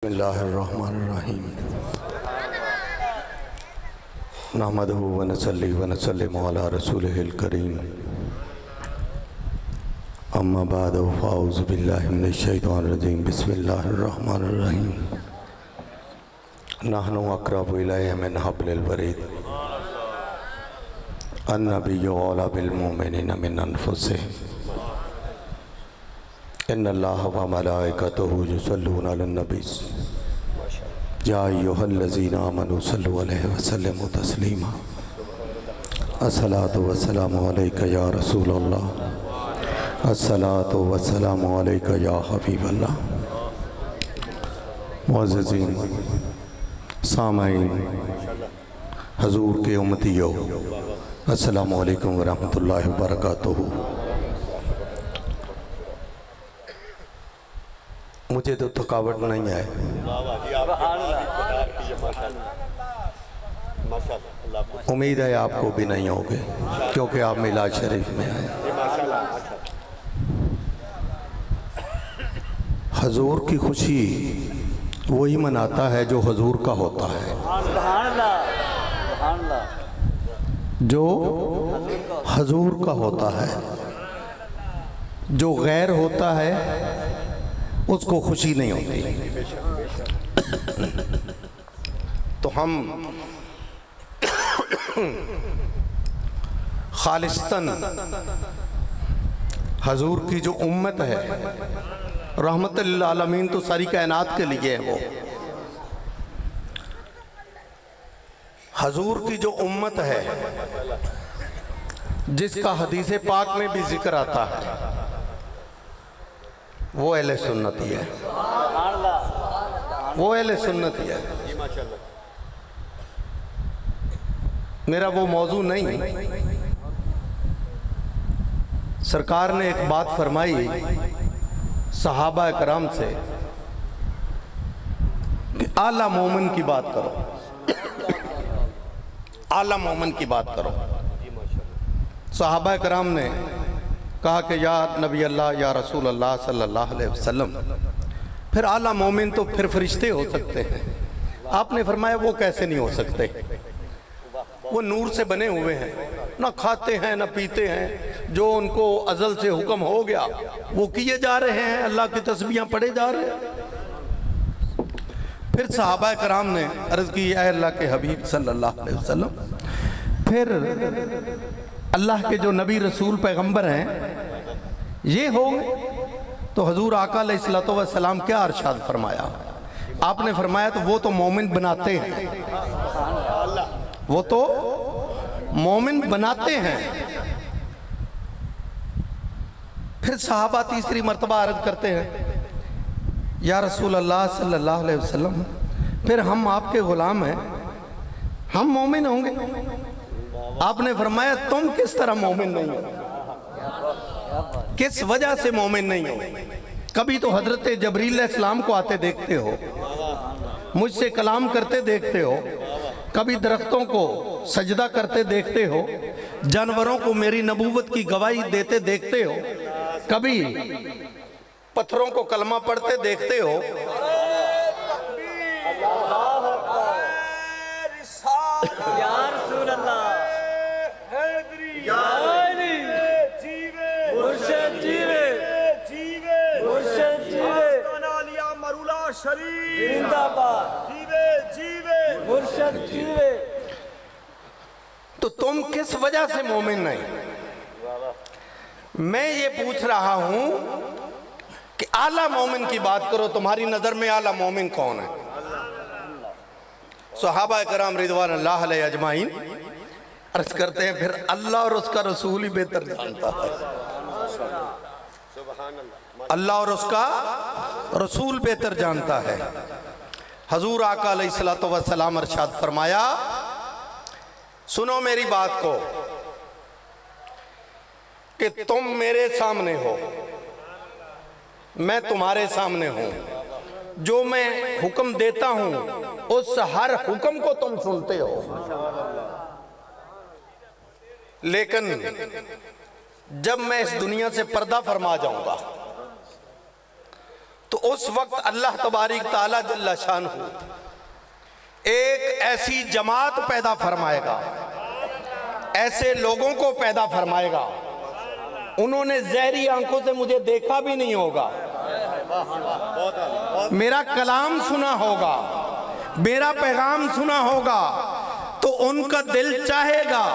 बिस्मिल्लाहिर्रहमानिर्रहीम नहमदुहु व नसल्ली व नसल्लिमु अला रसूलिहिल करीम अम्मा बाद फ़ाऊज़ु बिल्लाहि मिनश शैतानिर रजीम बिस्मिल्लाहिर्रहमानिर्रहीम नहनु अक़रबु इलैहि मिन हब्लिल वरीद अन्नबिय्यु औला बिल मुमिनीना मिन अनफुसिहिम इन्नल्लाह व मलाइकतहु युसल्लूना अलन नबी या अय्युहल्लज़ीना आमनू सल्लु अलैहि व सल्लिमू तस्लीमा अस्सलातु वस्सलामु अलैका या रसूलल्लाह अस्सलातु वस्सलामु अलैका या हबीबल्लाह। मुअज़्ज़ज़ीन सामाईन हजूर के उम्मतियों अस्सलामु अलैकुम व रहमतुल्लाहि व बरकातुहू। मुझे तो थकावट नहीं है, उम्मीद है आपको भी नहीं होगी क्योंकि आप मिलाद शरीफ में आए। हजूर की खुशी वही मनाता है जो हजूर का होता है, जो हजूर का होता है। जो गैर होता है उसको खुशी नहीं होती। तो हम खालिस्तन हजूर की जो उम्मत है, रहमतुल लिल आलमीन तो सारी कायनात के लिए है, वो हजूर की जो उम्मत है जिसका हदीस पाक में भी जिक्र आता है, वो अहले सुन्नती है, वो अहले सुन्नती है। मेरा वो मौजू नहीं। सरकार ने एक बात फरमाई सहाबा कराम से कि आला मोमिन की बात करो, आला मोमिन की बात करो। सहाबा कराम ने कहा कि या नबी अल्लाह या रसूल अल्लाह सल्लल्लाहु अलैहि वसल्लम, फिर आला मोमिन तो फिर फरिश्ते हो सकते हैं। आपने फरमाया वो कैसे नहीं हो सकते, वो नूर से बने हुए हैं, ना खाते हैं ना पीते हैं, जो उनको अज़ल से हुक्म हो गया वो किए जा रहे हैं, अल्लाह की तस्बीहां पढ़े जा रहे हैं। फिर सहाबा कराम ने अर्ज़ की ऐ अल्लाह के हबीब सल्लल्लाहु अलैहि वसल्लम, फिर अल्लाह के जो नबी रसूल पैगंबर हैं ये होंगे तो हजूर आका अलैहिस्सलातु वस्सलाम क्या अरशाद फरमाया? आपने फरमाया तो वो तो मोमिन बनाते हैं, वो तो मोमिन बनाते हैं। फिर सहाबा तीसरी मर्तबा अर्ज करते हैं या रसूल अल्लाह सल्लल्लाहु अलैहि वसल्लम, फिर हम आपके गुलाम हैं, हम मोमिन होंगे? आपने फरमाया तुम किस तरह मोमिन नहीं हो, किस वजह से मोमिन नहीं हो? कभी तो हजरत जबरील इस्लाम को आते देखते हो, मुझसे कलाम करते देखते हो, कभी दरख्तों को सजदा करते देखते हो, जानवरों को मेरी नबूवत की गवाही देते देखते हो, कभी पत्थरों को कलमा पढ़ते देखते हो। तो तुम किस वजह से मोमिन नहीं? मैं ये पूछ रहा हूं कि आला मोमिन की बात करो, तुम्हारी नजर में आला मोमिन कौन है? सहाबा कराम रिदवान अल्लाह अलैहि अजमाइन अर्ज करते हैं फिर अल्लाह और उसका रसूल ही बेहतर जानता है, अल्लाह और उसका रसूल बेहतर जानता है। हजूर आका अलैहिस्सलातु वस्सलाम अरशाद फरमाया, सुनो मेरी बात को कि तुम मेरे सामने हो, मैं तुम्हारे सामने हूं, जो मैं हुक्म देता हूं उस हर हुक्म को तुम सुनते हो, लेकिन जब मैं इस दुनिया से पर्दा फरमा जाऊंगा तो उस वक्त अल्लाह तबारिक ताला जल्ला शानहू एक ऐसी जमात पैदा फरमाएगा, ऐसे लोगों को पैदा फरमाएगा, उन्होंने जहरी आंखों से मुझे देखा भी नहीं होगा, मेरा कलाम सुना होगा, मेरा पैगाम सुना होगा, तो उनका दिल चाहेगा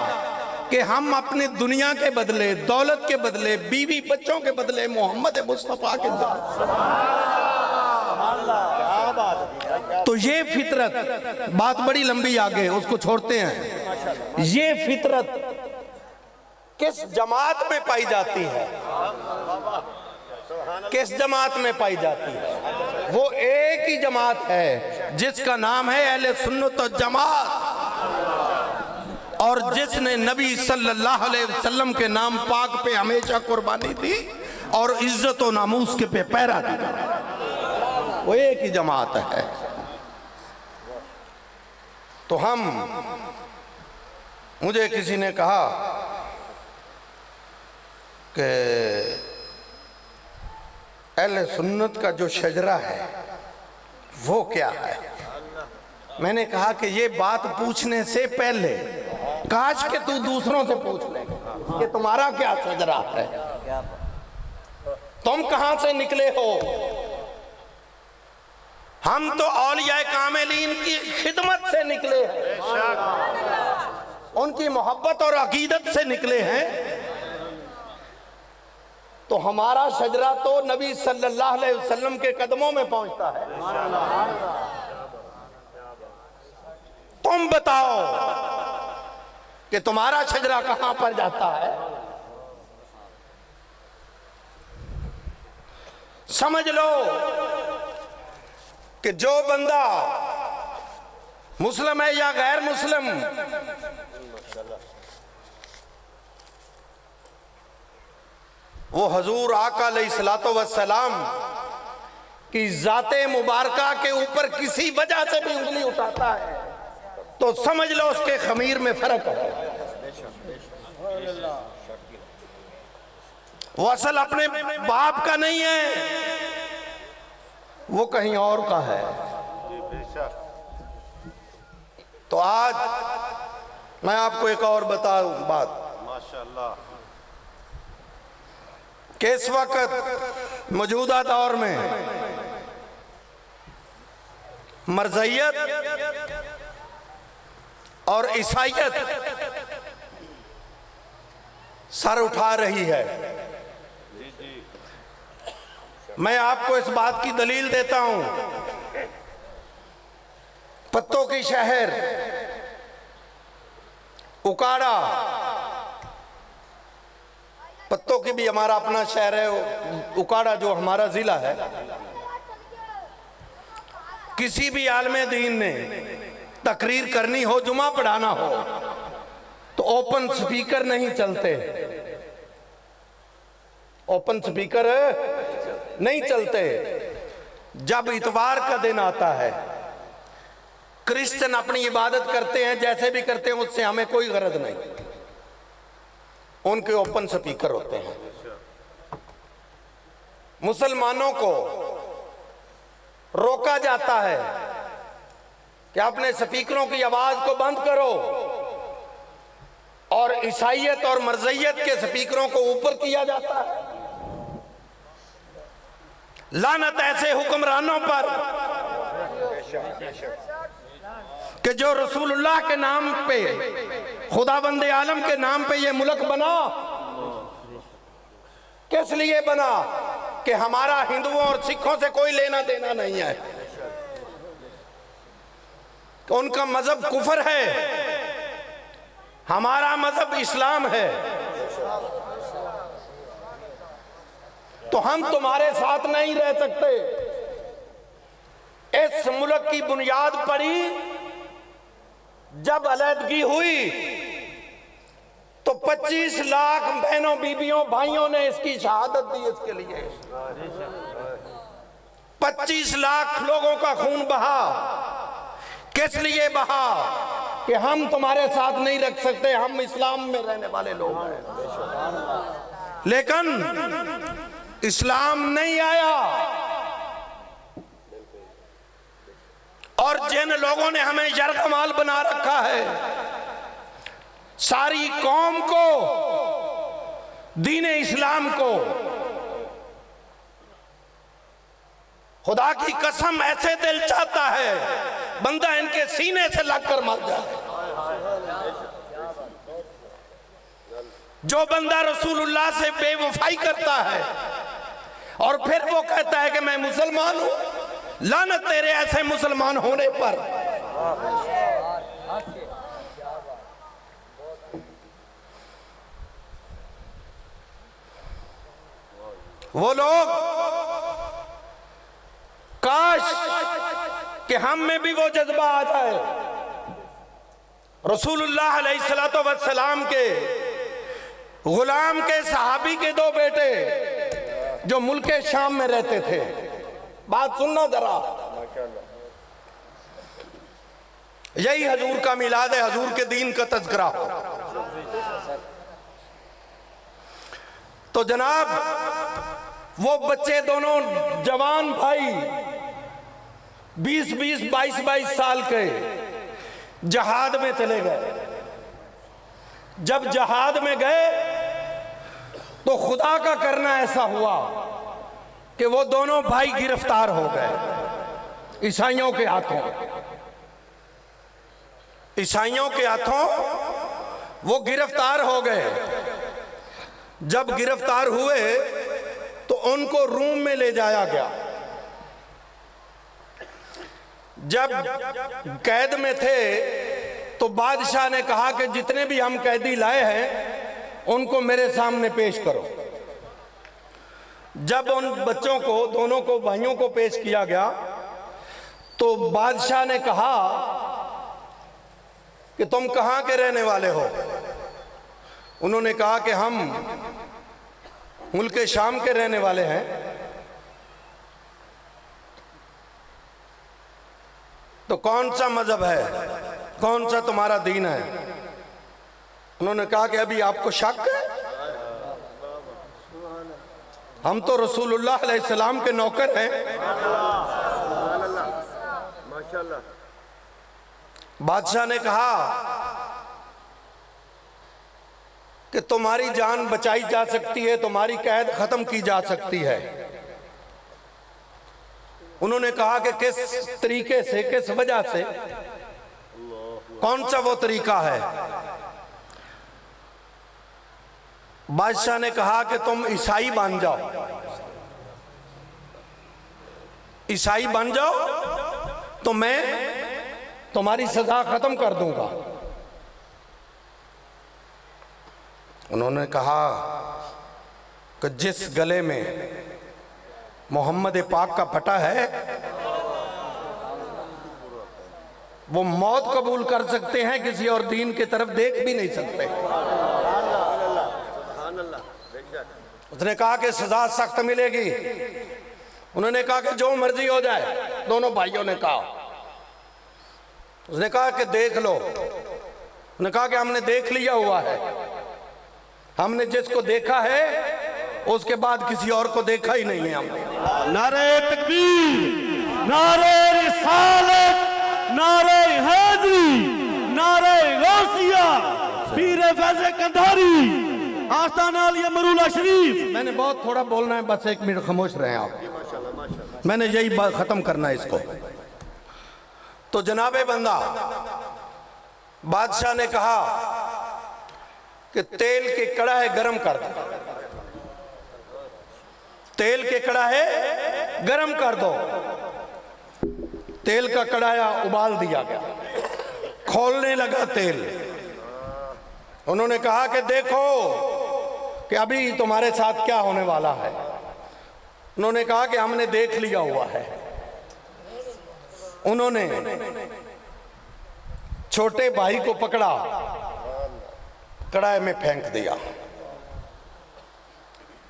कि हम अपने दुनिया के बदले, दौलत के बदले, बीवी बच्चों के बदले मोहम्मद मुस्तफा के तो ये फितरत, बात बड़ी लंबी आगे, उसको छोड़ते हैं। ये फितरत किस जमात में पाई जाती है? किस जमात में पाई जाती है? वो एक ही जमात है जिसका नाम है अहले सुन्नत व जमात, और जिसने नबी सल्लल्लाहु अलैहि वसल्लम के नाम पाक पे हमेशा कुर्बानी दी और इज्जत व नामूस के पे पहरा दिया। वो एक ही जमात है। तो मुझे किसी ने कहा कि अहले सुन्नत का जो शजरा है वो क्या है? मैंने कहा कि ये बात पूछने से पहले काश के तू दूसरों से पूछ ले कि तुम्हारा क्या शजरा है, तुम कहां से निकले हो। हम तो औलिया कामिलीन की खिदमत से निकले हैं, उनकी मोहब्बत और अकीदत से निकले हैं। तो हमारा शजरा तो नबी सल्लल्लाहु अलैहि वसल्लम के कदमों में पहुंचता है। तुम बताओ कि तुम्हारा शजरा कहां पर जाता है। समझ लो कि जो बंदा मुस्लिम है या गैर मुस्लिम, वो हजूर आका अलैहिस्सलातो वस्सलाम की जाते मुबारका के ऊपर किसी वजह से भी उंगली उठाता है तो समझ लो उसके खमीर में फर्क है। वो असल अपने बाप का नहीं है, वो कहीं और का है। तो आज मैं आपको एक और बताऊं बात, माशाअल्लाह, कि इस वक्त मौजूदा दौर में मरज़इयत और ईसाइयत सर उठा रही है। मैं आपको इस बात की दलील देता हूं। पत्तों की शहर उकाड़ा, पत्तों की भी हमारा अपना शहर है उकाड़ा, जो हमारा जिला है। किसी भी आलमे दीन ने तकरीर करनी हो, जुमा पढ़ाना हो, तो ओपन स्पीकर नहीं चलते, ओपन स्पीकर नहीं चलते। जब इतवार का दिन आता है, क्रिश्चियन अपनी इबादत करते हैं, जैसे भी करते हैं, उससे हमें कोई गरज नहीं, उनके ओपन स्पीकर होते हैं। मुसलमानों को रोका जाता है कि अपने स्पीकरों की आवाज को बंद करो, और ईसाइयत और मरज़इयत के स्पीकरों को ऊपर किया जाता है। लानत ऐसे हुक्मरानों पर कि जो रसूलुल्लाह के नाम पे, खुदावंद आलम के नाम पे ये मुल्क बना। किस लिए बना? कि हमारा हिंदुओं और सिखों से कोई लेना देना नहीं है, कि उनका मजहब कुफर है, हमारा मजहब इस्लाम है। तो हम तुम्हारे साथ नहीं रह सकते। इस मुल्क की बुनियाद पड़ी, जब अलहदगी हुई तो 25 लाख बहनों, बीबियों, भाइयों ने इसकी शहादत दी। इसके लिए 25 लाख लोगों का खून बहा। किस लिए बहा? कि हम तुम्हारे साथ नहीं रख सकते, हम इस्लाम में रहने वाले लोग हैं। लेकिन इस्लाम नहीं आया, और जिन लोगों ने हमें यरगमाल बना रखा है, सारी कौम को, दीन इस्लाम को, खुदा की कसम ऐसे दिल चाहता है बंदा इनके सीने से लगकर मर जाए। जो बंदा रसूलुल्लाह से बेवफाई करता है और फिर वो कहता है कि मैं मुसलमान हूं, लानत तेरे ऐसे मुसलमान होने पर। वो लोग, काश कि हम में भी वो जज्बा आ जाए। रसूलुल्लाह अलैहिस्सलातु वस्सलाम के गुलाम के सहाबी के दो बेटे जो मुल्के शाम में रहते थे, बात सुनना जरा, यही हजूर का मिलाद है, हजूर के दीन का तज़किरा हो। तो जनाब वो बच्चे दोनों जवान भाई 20-20, 22-22 साल के जहाद में चले गए। जब जहाद में गए तो खुदा का करना ऐसा हुआ कि वो दोनों भाई गिरफ्तार हो गए ईसाइयों के हाथों। ईसाइयों के हाथों वो गिरफ्तार हो गए। जब गिरफ्तार हुए तो उनको रूम में ले जाया गया। जब कैद में थे तो बादशाह ने कहा कि जितने भी हम कैदी लाए हैं उनको मेरे सामने पेश करो। जब उन बच्चों को, दोनों को, भाइयों को पेश किया गया तो बादशाह ने कहा कि तुम कहां के रहने वाले हो? उन्होंने कहा कि हम मुल्क शाम के रहने वाले हैं। तो कौन सा मजहब है, कौन सा तुम्हारा दीन है? उन्होंने कहा कि अभी आपको शक है? हम तो रसूलुल्लाह अलैहिस्सलाम के नौकर हैं। बादशाह ने कहा कि तुम्हारी जान बचाई जा सकती है, तुम्हारी कैद खत्म की जा सकती है। उन्होंने कहा कि किस तरीके से, किस वजह से, कौन सा वो तरीका है? बादशाह ने कहा कि तुम ईसाई बन जाओ, ईसाई बन जाओ तो मैं तुम्हारी सजा खत्म कर दूंगा। उन्होंने कहा कि जिस गले में मोहम्मद पाक का पटा है वो मौत कबूल कर सकते हैं, किसी और दीन की तरफ देख भी नहीं सकते। उसने कहा कि सजा सख्त मिलेगी। उन्होंने कहा कि जो मर्जी हो जाए। दोनों भाइयों ने कहा। उसने कहा कि देख लो। उसने कहा कि हमने देख लिया हुआ है, हमने जिसको देखा है उसके बाद किसी और को देखा ही नहीं है हमने। नारे तकबीर, नारे रिसालत, नारे हैदरी, नारे गौसिया, पीर फैज़ कंधारी, आस्ताना अली मरूला शरीफ। मैंने बहुत थोड़ा बोलना है, बस 1 मिनट खामोश रहें आप। मैंने यही बात खत्म करना है इसको। तो जनाबे बंदा, बादशाह ने कहा कि तेल के कड़ाहे गरम कर दो, तेल के कड़ाहे गरम कर दो। तेल का कड़ाया उबाल दिया गया, खोलने लगा तेल। उन्होंने कहा कि देखो कि अभी तुम्हारे साथ क्या होने वाला है। उन्होंने कहा कि हमने देख लिया हुआ है। उन्होंने छोटे भाई को पकड़ा, कड़ाई में फेंक दिया।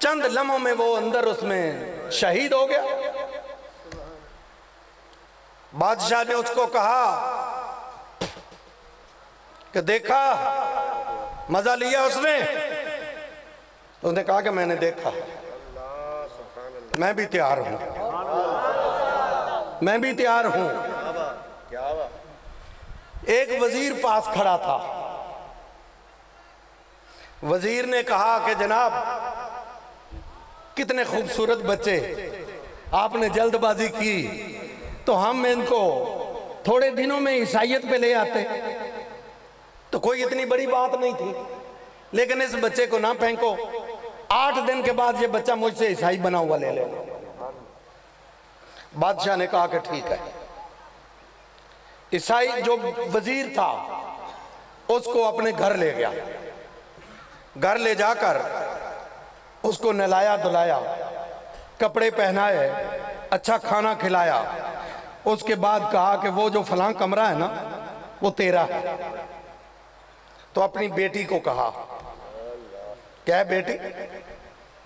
चंद लम्हों में वो अंदर उसमें शहीद हो गया। बादशाह ने उसको कहा कि देखा, मजा लिया उसने? उसने कहा कि मैंने देखा, मैं भी तैयार हूं, मैं भी तैयार हूं। एक वजीर पास खड़ा था। वजीर ने कहा कि जनाब कितने खूबसूरत बच्चे, आपने जल्दबाजी की तो हम इनको थोड़े दिनों में ईसाइयत पे ले आते, तो कोई इतनी बड़ी बात नहीं थी, लेकिन इस बच्चे को ना फेंको, 8 दिन के बाद ये बच्चा मुझसे ईसाई बना हुआ ले ले। बादशाह ने कहा कि ठीक है। ईसाई जो वजीर था उसको अपने घर ले गया। घर ले जाकर उसको नहलाया धुलाया, कपड़े पहनाए, अच्छा खाना खिलाया। उसके बाद कहा कि वो जो फलां कमरा है ना वो तेरा है। तो अपनी बेटी को कहा, क्या है बेटी,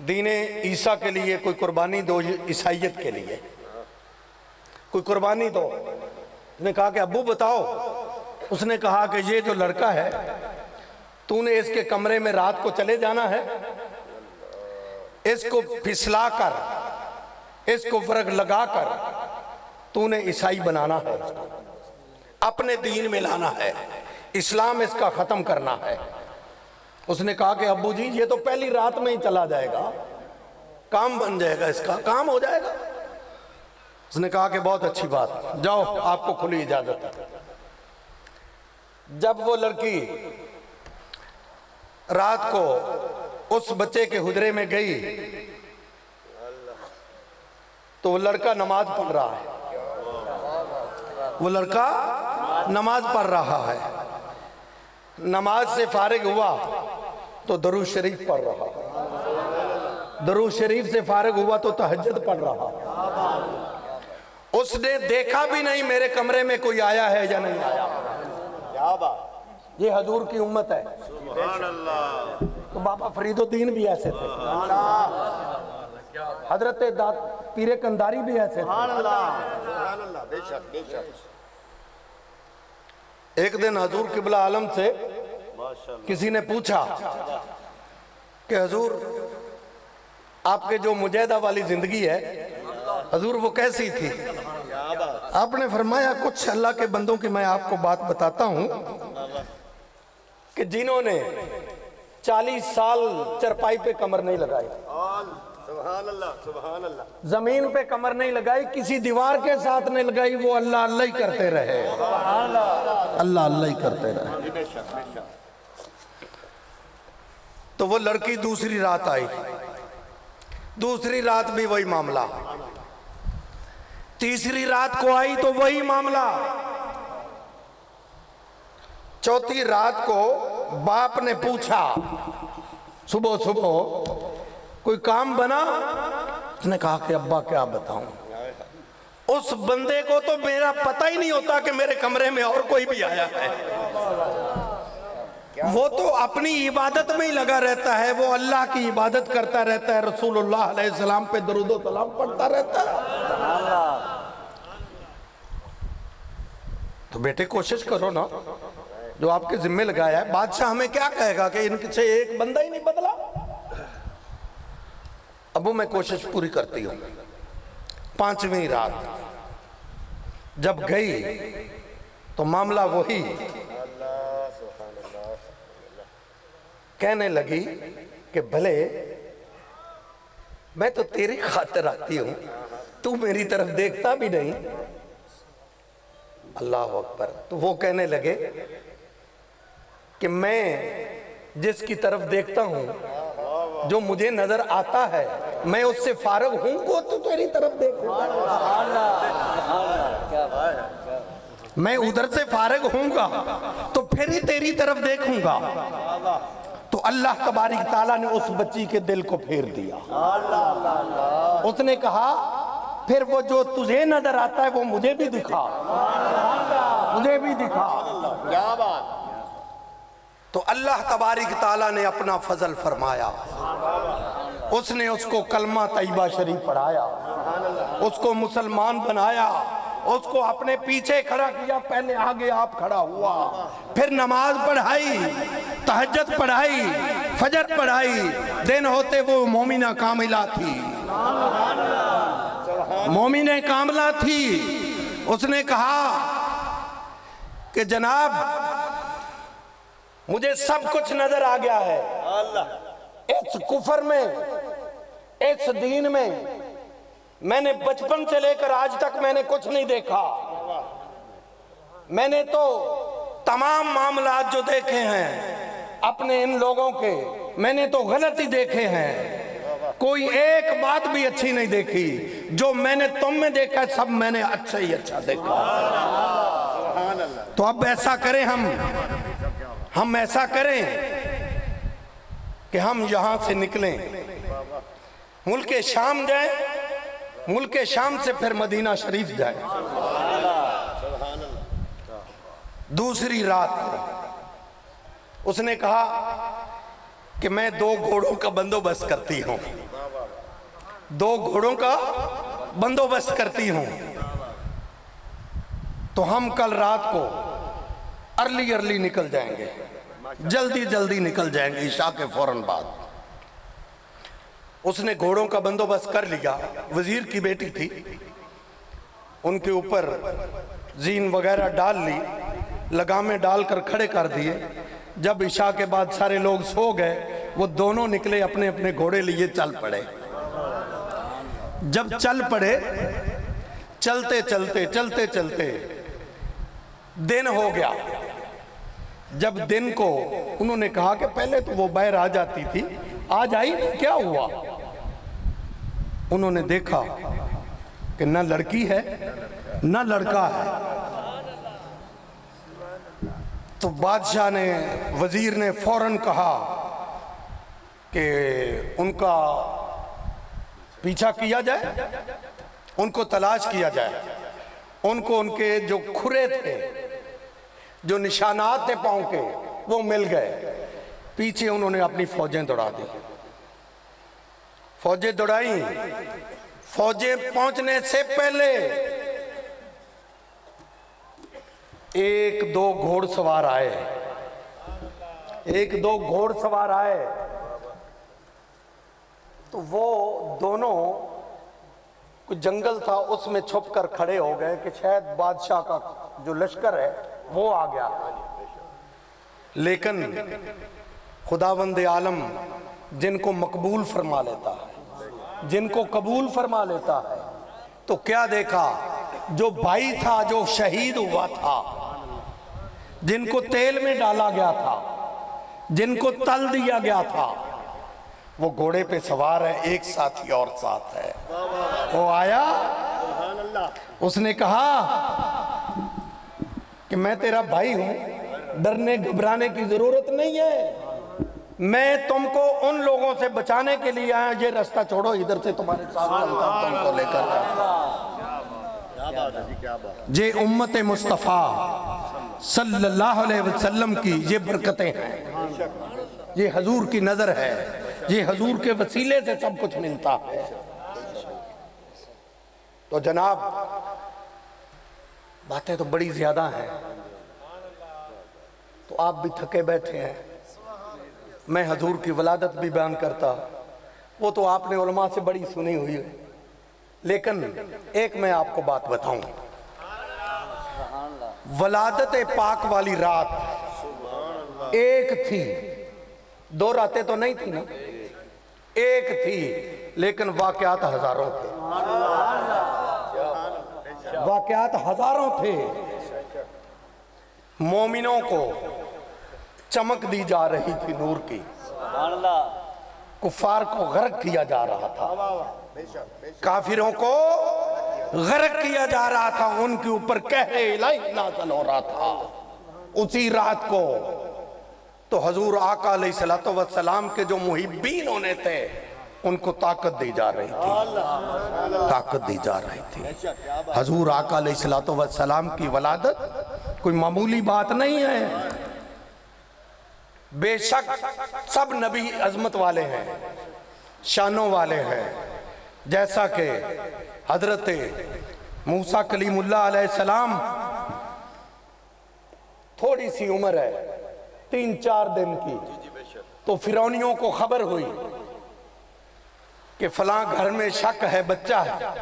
दीने ईसा के लिए कोई कुर्बानी दो, ईसाइयत के लिए कोई कुर्बानी दो। उसने कहा कि अब्बू बताओ। उसने कहा कि ये जो लड़का है, तूने इसके कमरे में रात को चले जाना है, इसको फिसलाकर, इसको वर्ग लगाकर तूने ईसाई बनाना है, अपने दीन में लाना है, इस्लाम इसका खत्म करना है। उसने कहा कि अब्बू जी ये तो पहली रात में ही चला जाएगा, काम बन जाएगा, इसका काम हो जाएगा। उसने कहा कि बहुत अच्छी बात, जाओ आपको खुली इजाजत है। जब वो लड़की रात को उस बच्चे के हुजरे में गई तो वो लड़का नमाज पढ़ रहा है। वो लड़का नमाज पढ़ रहा है। नमाज से फारिग हुआ तो दरूद शरीफ पढ़ रहा, दरूद शरीफ से फारिग हुआ तो तहज्जुद पढ़ रहा। उसने देखा भी नहीं मेरे कमरे में कोई आया है या नहीं आया। क्या बात, ये हजूर की उम्मत है। तो बाबा फरीदुद्दीन भी ऐसे थे, हजरत पीरे कंधारी भी ऐसे थे। एक दिन हजूर किबला आलम से किसी ने पूछा कि हजूर आपके जो मुजाहिदा वाली जिंदगी है हजूर वो कैसी थी। आपने फरमाया कुछ अल्लाह के बंदों की मैं आपको बात बताता हूं कि जिन्होंने 40 साल चरपाई पे कमर नहीं लगाई, जमीन पे कमर नहीं लगाई, किसी दीवार के साथ नहीं लगाई, वो अल्लाह अल्लाह ही करते रहे, अल्लाह अल्लाह ही करते रहे। तो वो लड़की दूसरी रात आई, दूसरी रात भी वही मामला, तीसरी रात को आई तो वही मामला, चौथी रात को बाप ने पूछा सुबह सुबह कोई काम बना। उसने कहा कि अब्बा क्या बताऊं, उस बंदे को तो मेरा पता ही नहीं होता कि मेरे कमरे में और कोई भी आया है। वो तो अपनी इबादत में ही लगा रहता है, वो अल्लाह की इबादत करता रहता है, रसूलुल्लाह अलैहिस्सलाम पे दरूद व सलाम पढ़ता रहता है। तो बेटे कोशिश करो ना, जो आपके जिम्मे लगाया है। बादशाह हमें क्या कहेगा कि इनसे एक बंदा ही नहीं बदला। अबू मैं कोशिश पूरी करती हूं। 5वीं रात जब गई तो मामला वही, कहने लगी कि भले मैं तो तेरी खातिर आती हूं, तू मेरी तरफ देखता भी नहीं। अल्लाह अकबर। तो वो कहने लगे कि मैं जिसकी तरफ देखता हूं, जो मुझे नजर आता है, मैं उससे फारग हूं, वो तो तेरी तरफ देखूंगा। मैं उधर से फारग होऊंगा तो फिर ही तेरी तरफ देखूंगा। तो अल्लाह तबारिक ताला ने उस बच्ची के दिल को फेर दिया। उसने कहा फिर वो जो तुझे नजर आता है वो मुझे भी दिखा, मुझे भी दिखा। क्या बात। तो अल्लाह तबारिक ताला ने अपना फजल फरमाया, उसने उसको कलमा तैयबा शरीफ पढ़ाया, उसको मुसलमान बनाया, उसको अपने पीछे खड़ा किया, पहले आगे आप खड़ा हुआ, फिर नमाज पढ़ाई, तहज्जुद पढ़ाई, फजर पढ़ाई। दिन होते वो मोमिना कामिला थी, मोमिने कामिला थी। उसने कहा कि जनाब मुझे सब कुछ नजर आ गया है, इस कुफर में, इस दीन में मैंने बचपन से लेकर आज तक मैंने कुछ नहीं देखा। मैंने तो तमाम मामलात जो देखे हैं अपने इन लोगों के, मैंने तो गलत ही देखे हैं, कोई एक बात भी अच्छी नहीं देखी। जो मैंने तुम में देखा सब मैंने अच्छा ही अच्छा देखा। तो अब ऐसा करें, हम ऐसा करें कि हम यहां से निकलें, मुल्क शाम जाएं, मुल्क शाम से फिर मदीना शरीफ जाएं। दूसरी रात उसने कहा कि मैं 2 घोड़ों का बंदोबस्त करती हूं, 2 घोड़ों का बंदोबस्त करती हूं, तो हम कल रात को अर्ली निकल जाएंगे, जल्दी निकल जाएंगे ईशा के फौरन बाद। उसने घोड़ों का बंदोबस्त कर लिया। वजीर की बेटी थी, उनके ऊपर जीन वगैरह डाल ली, लगामें डालकर खड़े कर दिए। जब ईशा के बाद सारे लोग सो गए, वो दोनों निकले, अपने अपने घोड़े लिए चल पड़े। जब चल पड़े, चलते चलते दिन हो गया। जब दिन को उन्होंने कहा कि पहले तो वो बाहर आ जाती थी, आज आई नहीं, क्या हुआ? उन्होंने देखा कि न लड़की है न लड़का है। तो बादशाह ने, वजीर ने फौरन कहा कि उनका पीछा किया जाए, उनको तलाश किया जाए। उनको उनके जो खुरे थे, जो निशानात थे पांव के, वो मिल गए। पीछे उन्होंने अपनी फौजें दौड़ा दी, फौजें दौड़ाई। फौजें पहुंचने से पहले 1-2 घोड़सवार आए, 1-2 घोड़सवार आए। तो वो दोनों, कुछ जंगल था उसमें छुप कर खड़े हो गए कि शायद बादशाह का जो लश्कर है वो आ गया। लेकिन खुदावंद आलम जिनको मकबूल फरमा लेता है, जिनको कबूल फरमा लेता है, तो क्या देखा? जो भाई था, जो शहीद हुआ था, जिनको तेल में डाला गया था, जिनको तल दिया गया था, वो घोड़े पे सवार है, एक साथी और साथ है। वो आया, उसने कहा कि मैं तेरा भाई हूं, डरने घबराने की जरूरत नहीं है, मैं तुमको उन लोगों से बचाने के लिए आया। ये रास्ता छोड़ो, इधर से तुम्हारे साथ तुमको लेकर। ये उम्मत मुस्तफ़ा सल्लल्लाहु अलैहि वसल्लम की ये बरकतें हैं, ये हजूर की नजर है, ये हजूर के वसीले से सब कुछ मिलता है। तो जनाब बातें तो बड़ी ज्यादा हैं, तो आप भी थके बैठे हैं। मैं हजूर की वलादत भी बयान करता, वो तो आपने उलमा से बड़ी सुनी हुई है, लेकिन एक मैं आपको बात बताऊं। वलादत पाक वाली रात एक थी, 2 रातें तो नहीं थी ना, एक थी, लेकिन वाकयात हजारों थे, वाकयात हजारों थे। मोमिनों को चमक दी जा रही थी नूर की, कुफार को गर्क किया जा रहा था, काफिरों को गर्क किया जा रहा था, उनके ऊपर कहरे इलाही नाज़िल हो रहा था। उसी रात को तो हजूर आका अलैहिस्सलातु वस्सलाम के जो मुहिब्बीन होने थे, उनको ताकत दी जा रही थी, ताकत दी जा रही थी। हजूर आका अलैहिस्सलातु वस्सलाम की वलादत कोई मामूली बात नहीं है। बेशक सब नबी अजमत वाले हैं, शानों वाले हैं, जैसा कि हजरत मूसा कलीमुल्लाह अलैहिस्सलाम, थोड़ी सी उम्र है 3-4 दिन की, तो फिरौनियों को खबर हुई कि फलां घर में शक है, बच्चा है,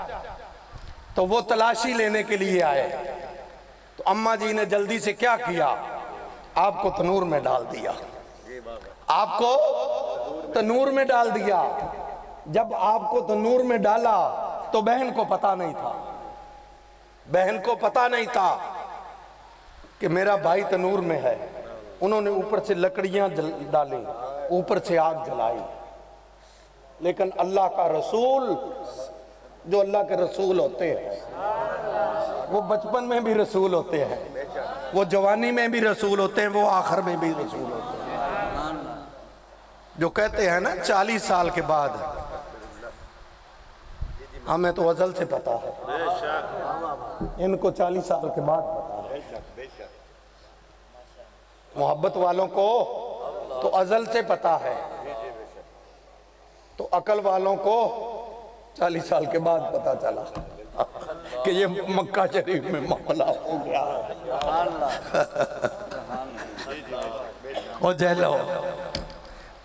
तो वो तलाशी लेने के लिए आए। तो अम्मा जी ने जल्दी से क्या किया, आपको तनूर में डाल दिया, आपको तनूर में डाल दिया। जब आपको तनूर में डाला तो बहन को पता नहीं था, बहन को पता नहीं था कि मेरा भाई तनूर में है। उन्होंने ऊपर से लकड़ियां डाली, ऊपर से आग जलाई। लेकिन अल्लाह का रसूल, जो अल्लाह के रसूल होते हैं वो बचपन में भी रसूल होते हैं, वो जवानी में भी रसूल होते हैं, वो आखिर में भी रसूल होते हैं। जो कहते हैं ना 40 साल के बाद, हमें तो अजल से पता है, इनको 40 साल के बाद पता है। मोहब्बत वालों को तो अजल से पता है, तो अकल वालों को 40 साल के बाद पता चला कि ये मक्का शरीफ में मामला हो गया। और जहलो,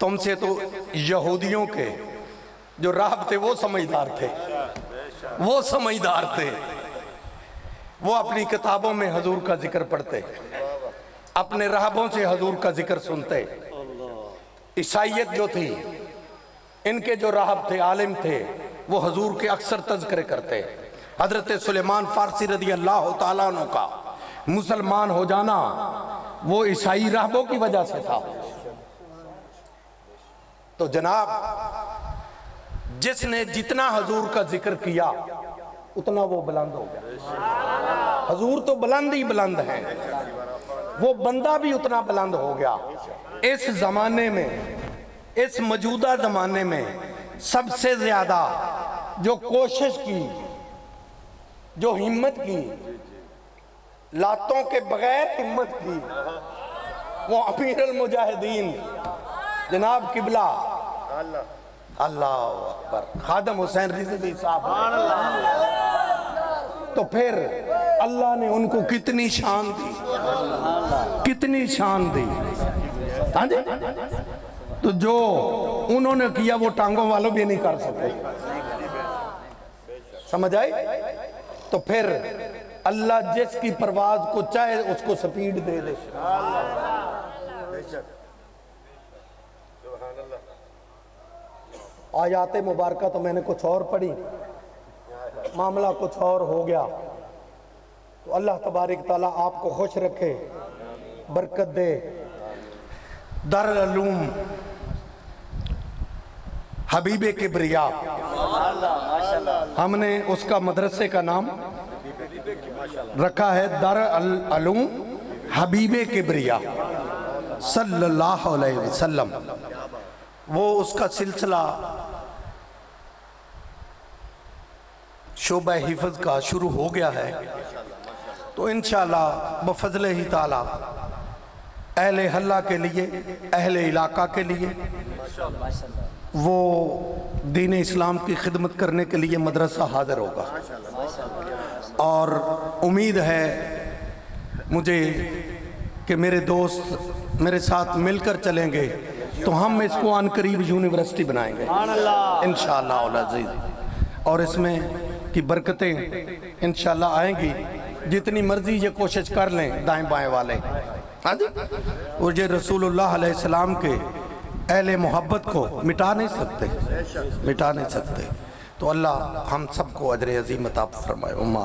तुमसे तो यहूदियों के जो राहब थे वो समझदार थे, वो समझदार थे। वो अपनी किताबों में हजूर का जिक्र पढ़ते, अपने राहबों से हजूर का जिक्र सुनते। ईसाइयत जो थी, इनके जो राहब थे, आलिम थे, वो हजूर के अक्सर तज़किरे करते। हजरत सुलेमान फारसी रदी अल्लाह तआला अन्हु का मुसलमान हो जाना वो ईसाई राहबों की वजह से था। तो जनाब, जिसने जितना हजूर का जिक्र किया उतना वो बुलंद हो गया। हजूर तो बुलंद ही बुलंद हैं, वो बंदा भी उतना बुलंद हो गया। इस जमाने में, इस मौजूदा जमाने में सबसे ज्यादा जो कोशिश की, जो हिम्मत की, लातों के बगैर हिम्मत की, वो अमीर अल मुजाहिदीन जनाब किबला अल्लाह अकबर खादम हुसैन रिजवी साहब। तो फिर अल्लाह ने उनको कितनी शान दी, कितनी शान दी। हाँ जी, तो जो उन्होंने किया वो टांगों वालों भी नहीं कर सकते। समझ आई? तो फिर अल्लाह जिसकी परवाज को चाहे उसको स्पीड दे दे। आयात मुबारका तो मैंने कुछ और पढ़ी, मामला कुछ और हो गया। तो अल्लाह तबारक ताला आपको खुश रखे, बरकत दे। दारुल उलूम हबीबे किबरिया, हमने उसका मदरसे का नाम रखा है दारुल उलूम हबीबे किबरिया सल्लल्लाहु अलैहि वसल्लम। वो उसका सिलसिला शोबा हिफ्ज़ का शुरू हो गया है। तो इंशाअल्लाह बफज़ल ही ताला अहले हल्ला के लिए, अहले इलाका के लिए, वो दीन इस्लाम की खिदमत करने के लिए मदरसा हाज़िर होगा। और उम्मीद है मुझे कि मेरे दोस्त मेरे साथ मिलकर चलेंगे तो हम इसको अनकरीब यूनिवर्सिटी बनाएंगे इंशाअल्लाह अज़ीज़। और इसमें की बरकतें इंशाअल्लाह आएंगी। जितनी मर्जी ये कोशिश कर लें दाएं बाएं वाले, हाँ जी, और ये रसूलुल्लाह अलैहिस्सलाम के अहले मोहब्बत को मिटा नहीं सकते, मिटा नहीं सकते। तो अल्लाह हम सबको अजर अज़ीम अता फरमाए। उम्मा